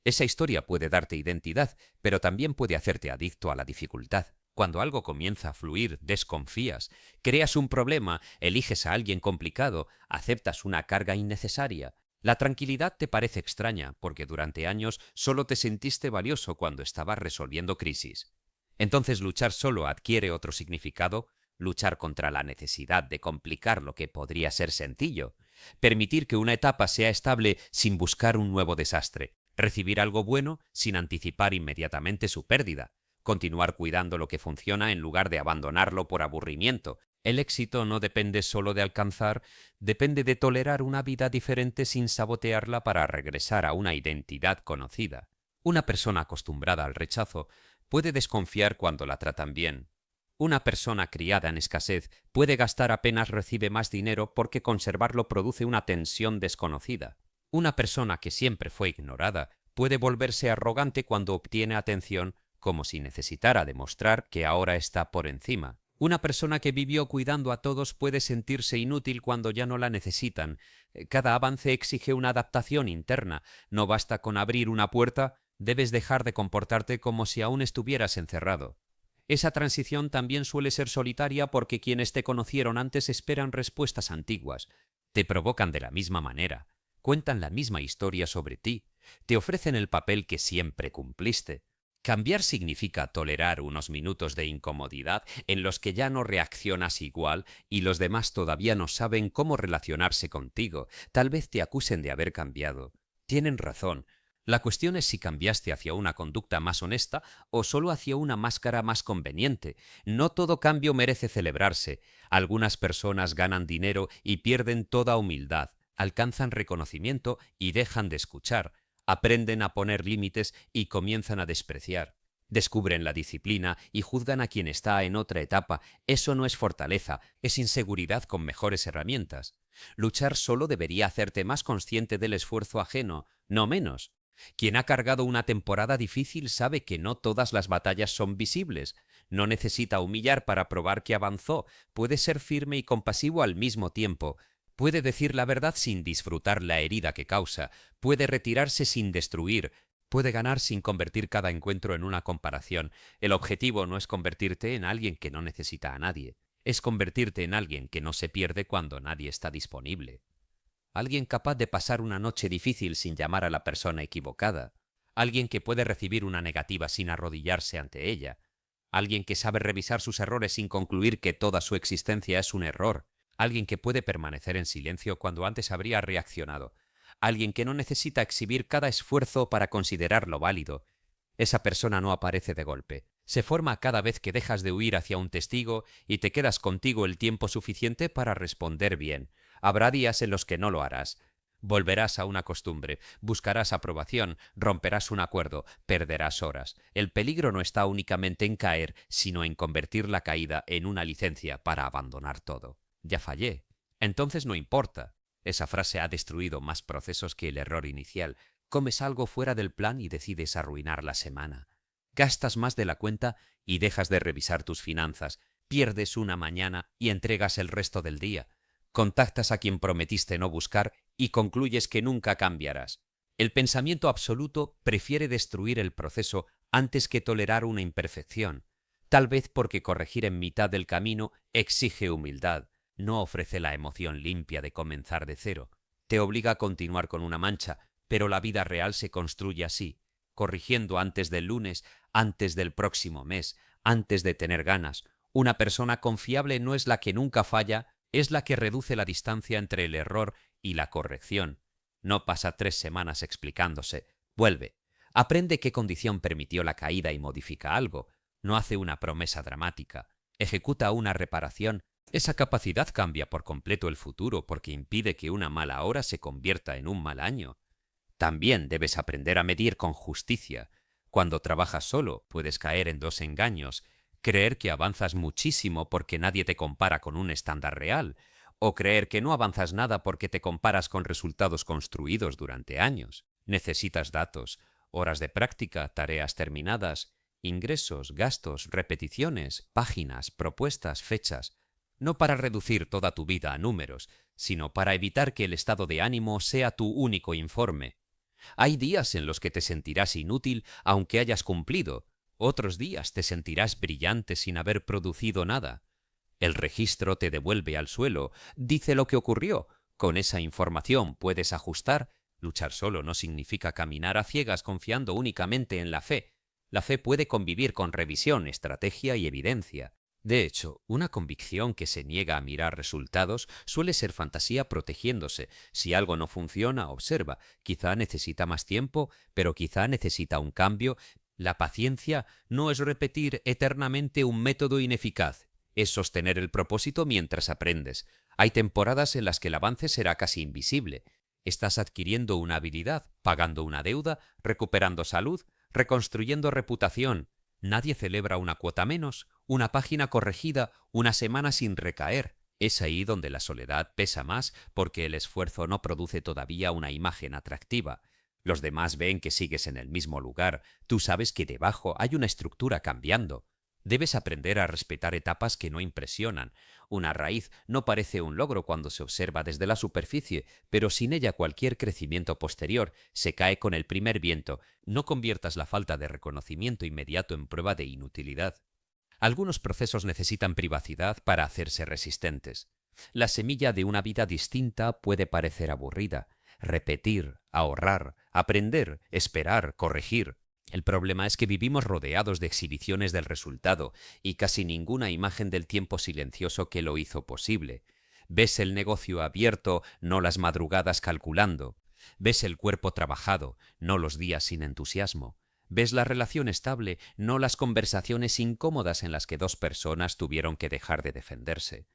Esa historia puede darte identidad, pero también puede hacerte adicto a la dificultad. Cuando algo comienza a fluir, desconfías, creas un problema, eliges a alguien complicado, aceptas una carga innecesaria. La tranquilidad te parece extraña, porque durante años solo te sentiste valioso cuando estabas resolviendo crisis. Entonces luchar solo adquiere otro significado, luchar contra la necesidad de complicar lo que podría ser sencillo, permitir que una etapa sea estable sin buscar un nuevo desastre, recibir algo bueno sin anticipar inmediatamente su pérdida, continuar cuidando lo que funciona en lugar de abandonarlo por aburrimiento. El éxito no depende solo de alcanzar, depende de tolerar una vida diferente sin sabotearla para regresar a una identidad conocida. Una persona acostumbrada al rechazo puede desconfiar cuando la tratan bien. Una persona criada en escasez puede gastar apenas recibe más dinero porque conservarlo produce una tensión desconocida. Una persona que siempre fue ignorada puede volverse arrogante cuando obtiene atención, como si necesitara demostrar que ahora está por encima. Una persona que vivió cuidando a todos puede sentirse inútil cuando ya no la necesitan. Cada avance exige una adaptación interna. No basta con abrir una puerta, debes dejar de comportarte como si aún estuvieras encerrado. Esa transición también suele ser solitaria porque quienes te conocieron antes esperan respuestas antiguas. Te provocan de la misma manera. Cuentan la misma historia sobre ti. Te ofrecen el papel que siempre cumpliste. Cambiar significa tolerar unos minutos de incomodidad en los que ya no reaccionas igual y los demás todavía no saben cómo relacionarse contigo. Tal vez te acusen de haber cambiado. Tienen razón. La cuestión es si cambiaste hacia una conducta más honesta o solo hacia una máscara más conveniente. No todo cambio merece celebrarse. Algunas personas ganan dinero y pierden toda humildad, alcanzan reconocimiento y dejan de escuchar. Aprenden a poner límites y comienzan a despreciar. Descubren la disciplina y juzgan a quien está en otra etapa. Eso no es fortaleza, es inseguridad con mejores herramientas. Luchar solo debería hacerte más consciente del esfuerzo ajeno, no menos. Quien ha cargado una temporada difícil sabe que no todas las batallas son visibles. No necesita humillar para probar que avanzó. Puede ser firme y compasivo al mismo tiempo. Puede decir la verdad sin disfrutar la herida que causa. Puede retirarse sin destruir. Puede ganar sin convertir cada encuentro en una comparación. El objetivo no es convertirte en alguien que no necesita a nadie. Es convertirte en alguien que no se pierde cuando nadie está disponible. Alguien capaz de pasar una noche difícil sin llamar a la persona equivocada. Alguien que puede recibir una negativa sin arrodillarse ante ella. Alguien que sabe revisar sus errores sin concluir que toda su existencia es un error. Alguien que puede permanecer en silencio cuando antes habría reaccionado. Alguien que no necesita exhibir cada esfuerzo para considerarlo válido. Esa persona no aparece de golpe. Se forma cada vez que dejas de huir hacia un testigo y te quedas contigo el tiempo suficiente para responder bien. Habrá días en los que no lo harás. Volverás a una costumbre, buscarás aprobación, romperás un acuerdo, perderás horas. El peligro no está únicamente en caer, sino en convertir la caída en una licencia para abandonar todo. Ya fallé. Entonces no importa. Esa frase ha destruido más procesos que el error inicial. Comes algo fuera del plan y decides arruinar la semana. Gastas más de la cuenta y dejas de revisar tus finanzas. Pierdes una mañana y entregas el resto del día. Contactas a quien prometiste no buscar y concluyes que nunca cambiarás. El pensamiento absoluto prefiere destruir el proceso antes que tolerar una imperfección. Tal vez porque corregir en mitad del camino exige humildad, no ofrece la emoción limpia de comenzar de cero. Te obliga a continuar con una mancha, pero la vida real se construye así, corrigiendo antes del lunes, antes del próximo mes, antes de tener ganas. Una persona confiable no es la que nunca falla, es la que reduce la distancia entre el error y la corrección. No pasa 3 semanas explicándose. Vuelve. Aprende qué condición permitió la caída y modifica algo. No hace una promesa dramática. Ejecuta una reparación. Esa capacidad cambia por completo el futuro porque impide que una mala hora se convierta en un mal año. También debes aprender a medir con justicia. Cuando trabajas solo, puedes caer en dos engaños: creer que avanzas muchísimo porque nadie te compara con un estándar real, o creer que no avanzas nada porque te comparas con resultados construidos durante años. Necesitas datos, horas de práctica, tareas terminadas, ingresos, gastos, repeticiones, páginas, propuestas, fechas. No para reducir toda tu vida a números, sino para evitar que el estado de ánimo sea tu único informe. Hay días en los que te sentirás inútil aunque hayas cumplido. Otros días te sentirás brillante sin haber producido nada. El registro te devuelve al suelo, dice lo que ocurrió. Con esa información puedes ajustar. Luchar solo no significa caminar a ciegas confiando únicamente en la fe. La fe puede convivir con revisión, estrategia y evidencia. De hecho, una convicción que se niega a mirar resultados suele ser fantasía protegiéndose. Si algo no funciona, observa. Quizá necesita más tiempo, pero quizá necesita un cambio. La paciencia no es repetir eternamente un método ineficaz, es sostener el propósito mientras aprendes. Hay temporadas en las que el avance será casi invisible. Estás adquiriendo una habilidad, pagando una deuda, recuperando salud, reconstruyendo reputación. Nadie celebra una cuota menos, una página corregida, una semana sin recaer. Es ahí donde la soledad pesa más porque el esfuerzo no produce todavía una imagen atractiva. Los demás ven que sigues en el mismo lugar. Tú sabes que debajo hay una estructura cambiando. Debes aprender a respetar etapas que no impresionan. Una raíz no parece un logro cuando se observa desde la superficie, pero sin ella cualquier crecimiento posterior se cae con el primer viento. No conviertas la falta de reconocimiento inmediato en prueba de inutilidad. Algunos procesos necesitan privacidad para hacerse resistentes. La semilla de una vida distinta puede parecer aburrida. Repetir, ahorrar, aprender, esperar, corregir. El problema es que vivimos rodeados de exhibiciones del resultado y casi ninguna imagen del tiempo silencioso que lo hizo posible. Ves el negocio abierto, no las madrugadas calculando. Ves el cuerpo trabajado, no los días sin entusiasmo. Ves la relación estable, no las conversaciones incómodas en las que dos personas tuvieron que dejar de defenderse.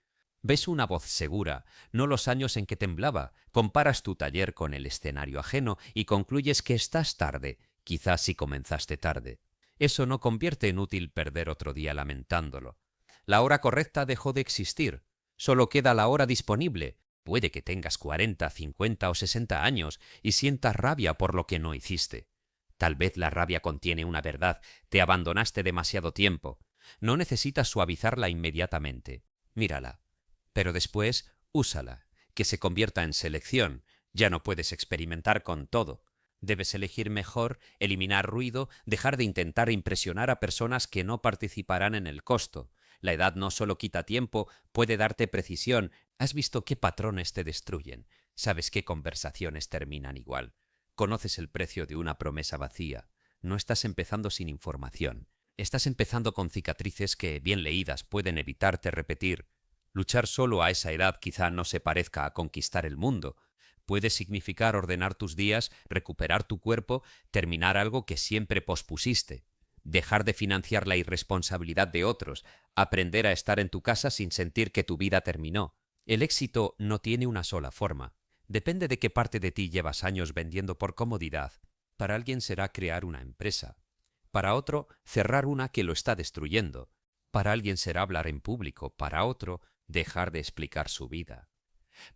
Ves una voz segura, no los años en que temblaba. Comparas tu taller con el escenario ajeno y concluyes que estás tarde, quizás si comenzaste tarde. Eso no convierte en útil perder otro día lamentándolo. La hora correcta dejó de existir. Solo queda la hora disponible. Puede que tengas 40, 50 o 60 años y sientas rabia por lo que no hiciste. Tal vez la rabia contiene una verdad. Te abandonaste demasiado tiempo. No necesitas suavizarla inmediatamente. Mírala. Pero después, úsala. Que se convierta en selección. Ya no puedes experimentar con todo. Debes elegir mejor, eliminar ruido, dejar de intentar impresionar a personas que no participarán en el costo. La edad no solo quita tiempo, puede darte precisión. ¿Has visto qué patrones te destruyen? ¿Sabes qué conversaciones terminan igual? Conoces el precio de una promesa vacía. No estás empezando sin información. Estás empezando con cicatrices que, bien leídas, pueden evitarte repetir. Luchar solo a esa edad quizá no se parezca a conquistar el mundo. Puede significar ordenar tus días, recuperar tu cuerpo, terminar algo que siempre pospusiste. Dejar de financiar la irresponsabilidad de otros, aprender a estar en tu casa sin sentir que tu vida terminó. El éxito no tiene una sola forma. Depende de qué parte de ti llevas años vendiendo por comodidad. Para alguien será crear una empresa. Para otro, cerrar una que lo está destruyendo. Para alguien será hablar en público. Para otro, dejar de explicar su vida.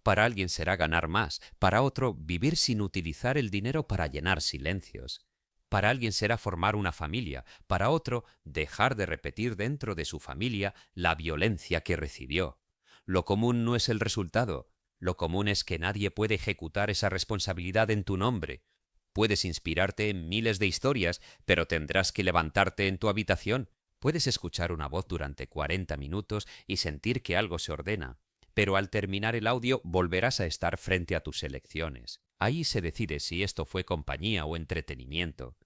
Para alguien será ganar más. Para otro, vivir sin utilizar el dinero para llenar silencios. Para alguien será formar una familia. Para otro, dejar de repetir dentro de su familia la violencia que recibió. Lo común no es el resultado. Lo común es que nadie puede ejecutar esa responsabilidad en tu nombre. Puedes inspirarte en miles de historias, pero tendrás que levantarte en tu habitación. Puedes escuchar una voz durante 40 minutos y sentir que algo se ordena, pero al terminar el audio volverás a estar frente a tus elecciones. Ahí se decide si esto fue compañía o entretenimiento.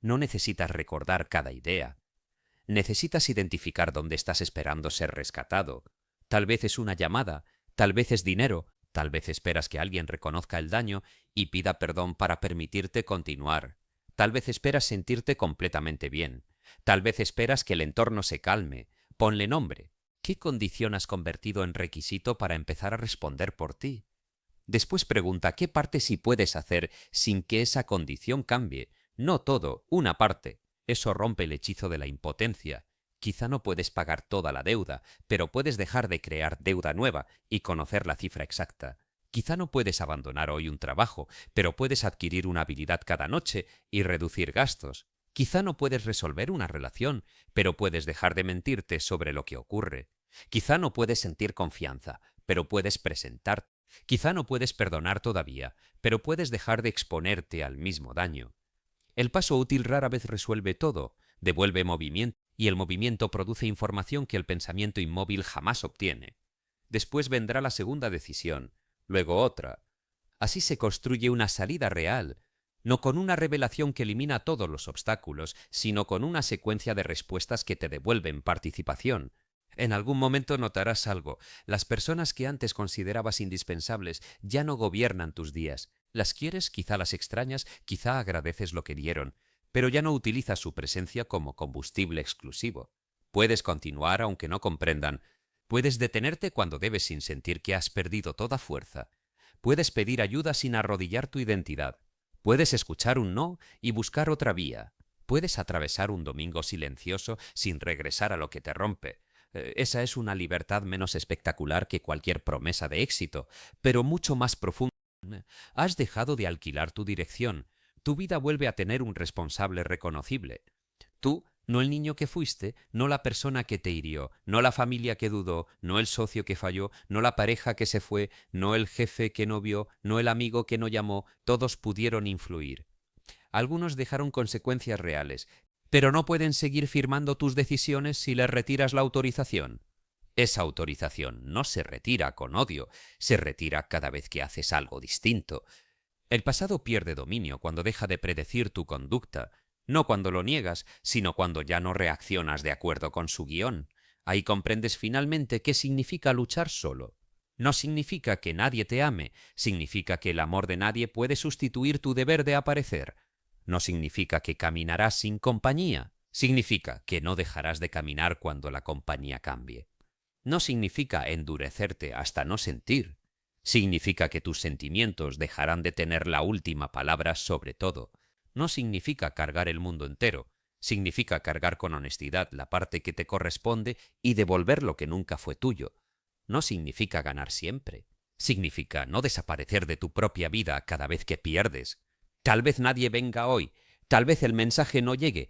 No necesitas recordar cada idea. Necesitas identificar dónde estás esperando ser rescatado. Tal vez es una llamada, tal vez es dinero, tal vez esperas que alguien reconozca el daño y pida perdón para permitirte continuar. Tal vez esperas sentirte completamente bien. Tal vez esperas que el entorno se calme. Ponle nombre. ¿Qué condición has convertido en requisito para empezar a responder por ti? Después pregunta qué parte sí puedes hacer sin que esa condición cambie. No todo, una parte. Eso rompe el hechizo de la impotencia. Quizá no puedes pagar toda la deuda, pero puedes dejar de crear deuda nueva y conocer la cifra exacta. Quizá no puedes abandonar hoy un trabajo, pero puedes adquirir una habilidad cada noche y reducir gastos. Quizá no puedes resolver una relación, pero puedes dejar de mentirte sobre lo que ocurre. Quizá no puedes sentir confianza, pero puedes presentarte. Quizá no puedes perdonar todavía, pero puedes dejar de exponerte al mismo daño. El paso útil rara vez resuelve todo, devuelve movimiento, y el movimiento produce información que el pensamiento inmóvil jamás obtiene. Después vendrá la segunda decisión, luego otra. Así se construye una salida real, no con una revelación que elimina todos los obstáculos, sino con una secuencia de respuestas que te devuelven participación. En algún momento notarás algo. Las personas que antes considerabas indispensables ya no gobiernan tus días. Las quieres, quizá las extrañas, quizá agradeces lo que dieron, pero ya no utilizas su presencia como combustible exclusivo. Puedes continuar aunque no comprendan. Puedes detenerte cuando debes sin sentir que has perdido toda fuerza. Puedes pedir ayuda sin arrodillar tu identidad. Puedes escuchar un no y buscar otra vía. Puedes atravesar un domingo silencioso sin regresar a lo que te rompe. Esa es una libertad menos espectacular que cualquier promesa de éxito, pero mucho más profunda. Has dejado de alquilar tu dirección. Tu vida vuelve a tener un responsable reconocible. Tú, no el niño que fuiste, no la persona que te hirió, no la familia que dudó, no el socio que falló, no la pareja que se fue, no el jefe que no vio, no el amigo que no llamó, todos pudieron influir. Algunos dejaron consecuencias reales, pero no pueden seguir firmando tus decisiones si les retiras la autorización. Esa autorización no se retira con odio, se retira cada vez que haces algo distinto. El pasado pierde dominio cuando deja de predecir tu conducta, no cuando lo niegas, sino cuando ya no reaccionas de acuerdo con su guión. Ahí comprendes finalmente qué significa luchar solo. No significa que nadie te ame, significa que el amor de nadie puede sustituir tu deber de aparecer. No significa que caminarás sin compañía, significa que no dejarás de caminar cuando la compañía cambie. No significa endurecerte hasta no sentir, significa que tus sentimientos dejarán de tener la última palabra sobre todo. No significa cargar el mundo entero, significa cargar con honestidad la parte que te corresponde y devolver lo que nunca fue tuyo. No significa ganar siempre, significa no desaparecer de tu propia vida cada vez que pierdes. Tal vez nadie venga hoy, tal vez el mensaje no llegue,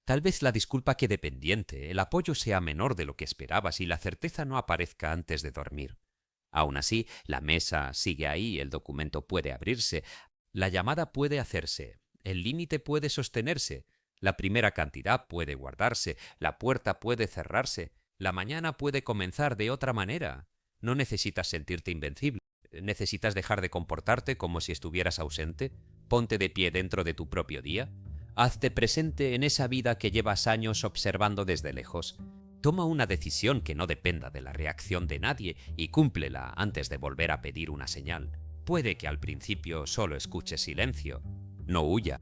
tal vez la disculpa quede pendiente, el apoyo sea menor de lo que esperabas y la certeza no aparezca antes de dormir. Aún así, la mesa sigue ahí, el documento puede abrirse, la llamada puede hacerse, el límite puede sostenerse, la primera cantidad puede guardarse, la puerta puede cerrarse, la mañana puede comenzar de otra manera. No necesitas sentirte invencible, necesitas dejar de comportarte como si estuvieras ausente. Ponte de pie dentro de tu propio día. Hazte presente en esa vida que llevas años observando desde lejos. Toma una decisión que no dependa de la reacción de nadie y cúmplela antes de volver a pedir una señal. Puede que al principio solo escuches silencio. No huya.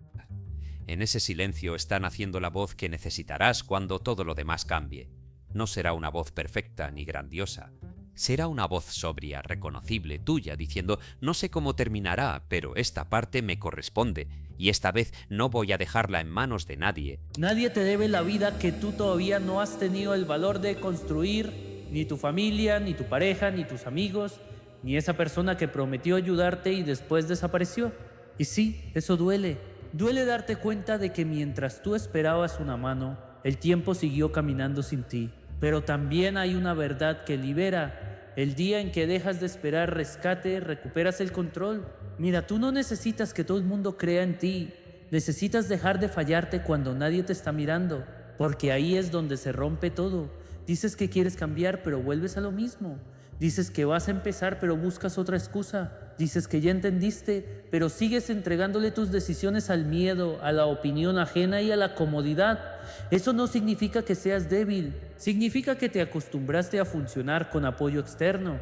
En ese silencio está naciendo la voz que necesitarás cuando todo lo demás cambie. No será una voz perfecta ni grandiosa. Será una voz sobria, reconocible, tuya, diciendo: no sé cómo terminará, pero esta parte me corresponde, y esta vez no voy a dejarla en manos de nadie. Nadie te debe la vida que tú todavía no has tenido el valor de construir, ni tu familia, ni tu pareja, ni tus amigos, ni esa persona que prometió ayudarte y después desapareció. Y sí, eso duele. Duele darte cuenta de que mientras tú esperabas una mano, el tiempo siguió caminando sin ti. Pero también hay una verdad que libera. El día en que dejas de esperar rescate, recuperas el control. Mira, tú no necesitas que todo el mundo crea en ti. Necesitas dejar de fallarte cuando nadie te está mirando, porque ahí es donde se rompe todo. Dices que quieres cambiar, pero vuelves a lo mismo. Dices que vas a empezar, pero buscas otra excusa. Dices que ya entendiste, pero sigues entregándole tus decisiones al miedo, a la opinión ajena y a la comodidad. Eso no significa que seas débil. Significa que te acostumbraste a funcionar con apoyo externo.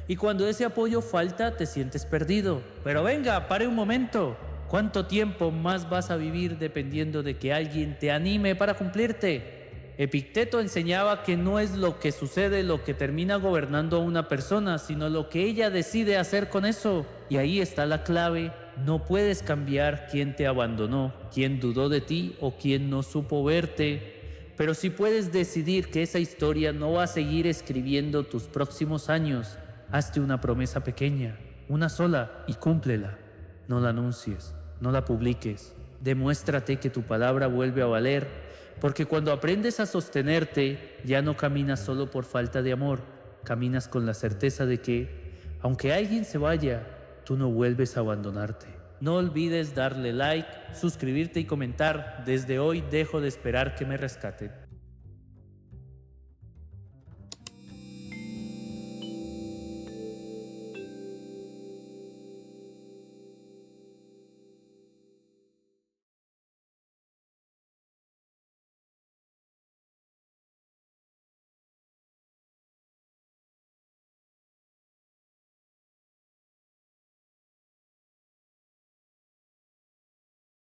Y cuando ese apoyo falta, te sientes perdido. Pero venga, pare un momento. ¿Cuánto tiempo más vas a vivir dependiendo de que alguien te anime para cumplirte? Epicteto enseñaba que no es lo que sucede lo que termina gobernando a una persona, sino lo que ella decide hacer con eso. Y ahí está la clave. No puedes cambiar quién te abandonó, quién dudó de ti o quién no supo verte. Pero sí puedes decidir que esa historia no va a seguir escribiendo tus próximos años. Hazte una promesa pequeña, una sola, y cúmplela. No la anuncies, no la publiques. Demuéstrate que tu palabra vuelve a valer. Porque cuando aprendes a sostenerte, ya no caminas solo por falta de amor, caminas con la certeza de que, aunque alguien se vaya, tú no vuelves a abandonarte. No olvides darle like, suscribirte y comentar. Desde hoy dejo de esperar que me rescaten.